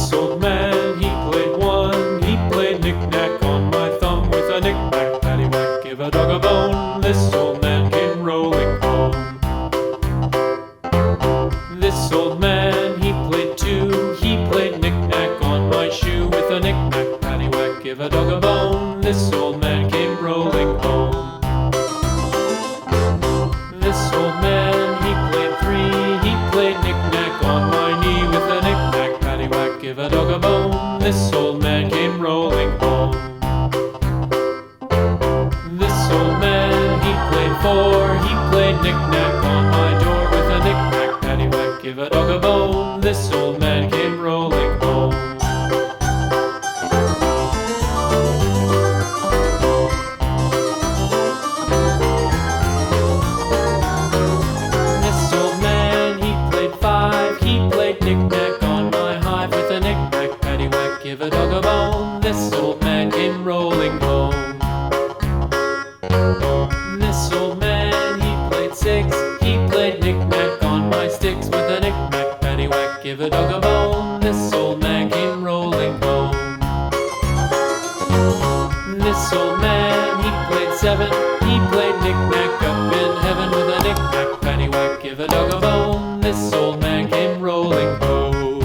This old man, he played one. He played knick-knack on my thumb with a knick-knack, paddywhack, give a dog a bone. This old man came rolling home. This old man, he played two. He played knick-knack on my shoe with a knick-knack, paddywhack, give a dog a bone. This old man came rolling home. This old man, he played three. He played knick-knack on my knee with a knick-knack, paddywhack, give a dog a bone. This old man came rolling home. This old man, he played four. He played knick-knack on my door with a knick-knack, paddywhack, give a dog a bone. This old man came rolling home. This old man, he played five. He played knick-knack on my hive with a knick-knack, paddywhack, give a dog a bone. This old man came rolling home. This old man, he played six. He played knick-knack on my sticks with a knick-knack, paddywhack, give a dog a bone. This old man came rolling home. This old man, he played seven. He played knick-knack up in heaven with a knick-knack, paddywhack, give a dog a bone. This old man came rolling home.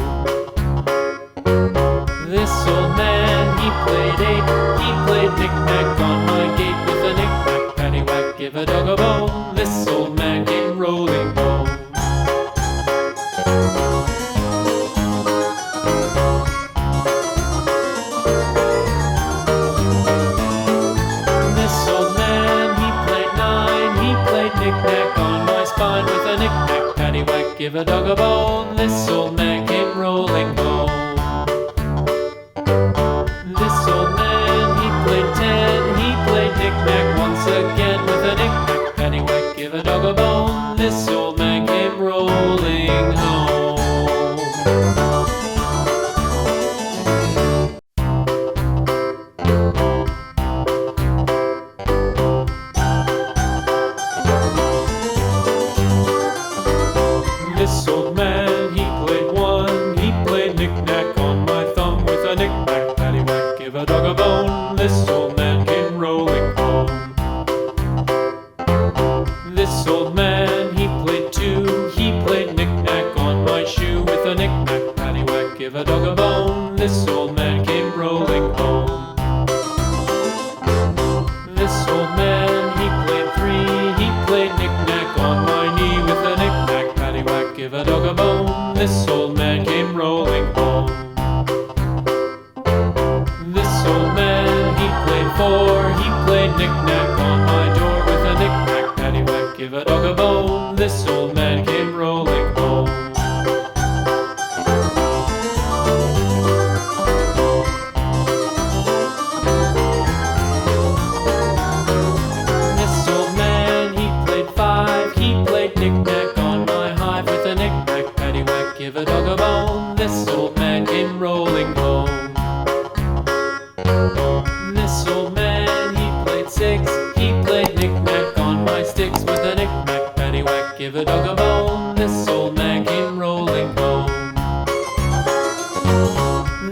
This old man, he played eight. He played knick-knack on my gate with a knick-knack, paddywhack, give a dog a bone. This old man came rolling home. This old man, he played nine. He played knick-knack on my spine with a knick-knack, paddywhack, give a dog a bone. This old man came rolling home. This old man, he played ten. He played knick-knack once again with a knick-knack, paddywhack, give a dog a bone. This old man came rolling home. This old man, he played one. He played knick-knack on my thumb with a knick-knack, paddywhack, give a dog a bone. This old man came rolling home. This old man, he played two. He played knick-knack on my shoe with a knick-knack, paddywhack, give a dog a bone. This old man came rolling home. This old man, he played three. He played knick-knack on my knee with a knick-knack, paddywhack, give a dog a bone. This old man came rolling home. This old man, he played four. He played knick-knack on my door with a knick-knack, paddywhack, give a dog a bone. This old man came rolling home. This old man, he played five. He played knick-knack on my hive with a knick-knack, paddywhack, give a dog a bone. This old man came rolling home. This old man, he played six. He played knick-knack on my sticks with a knick-knack, paddywhack, give a dog a bone. This old man came rolling home.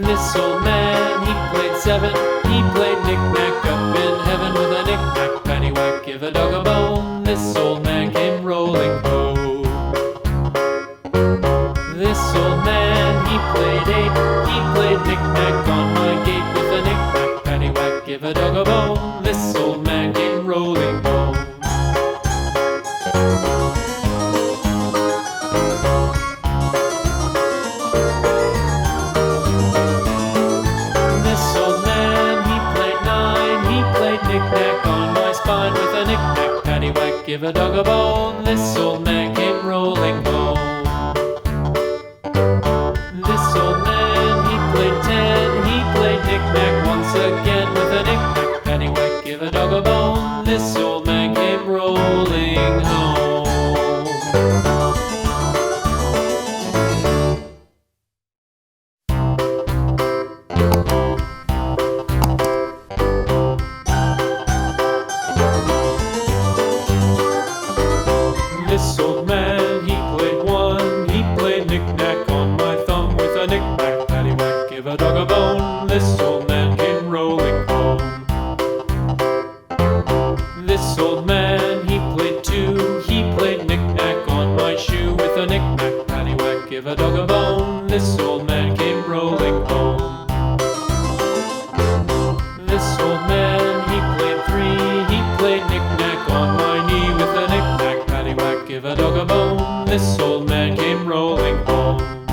This old man, he played seven. He played knick-knack up in heaven with a knick-knack, paddywhack, give a dog a bone. This old man came rolling home. This old man, he played eight. He played knick-knack on my gate with a knick-knack, paddywhack, give a dog a bone. This old man came rolling home. This old man, he played nine. He played knick-knack on my spine with a knick-knack, paddywhack, give a dog a bone. This old man came rolling home. This old man, he played ten. He played knick-knack once again with a knick-knack, paddywhack, give a dog a bone. This old man came rolling home. This old man, he played one. He played knick-knack on my thumb with a knick-knack, paddywhack, This old man came rolling home. This old man, he played too. He played knick-knack on my shoe. With a knick-knack, paddywhack, give a dog a bone. This old man came rolling home. This old man, he played three. He played knick-knack on my knee. With a knick-knack, paddywhack, give a dog a bone. This old man came rolling home.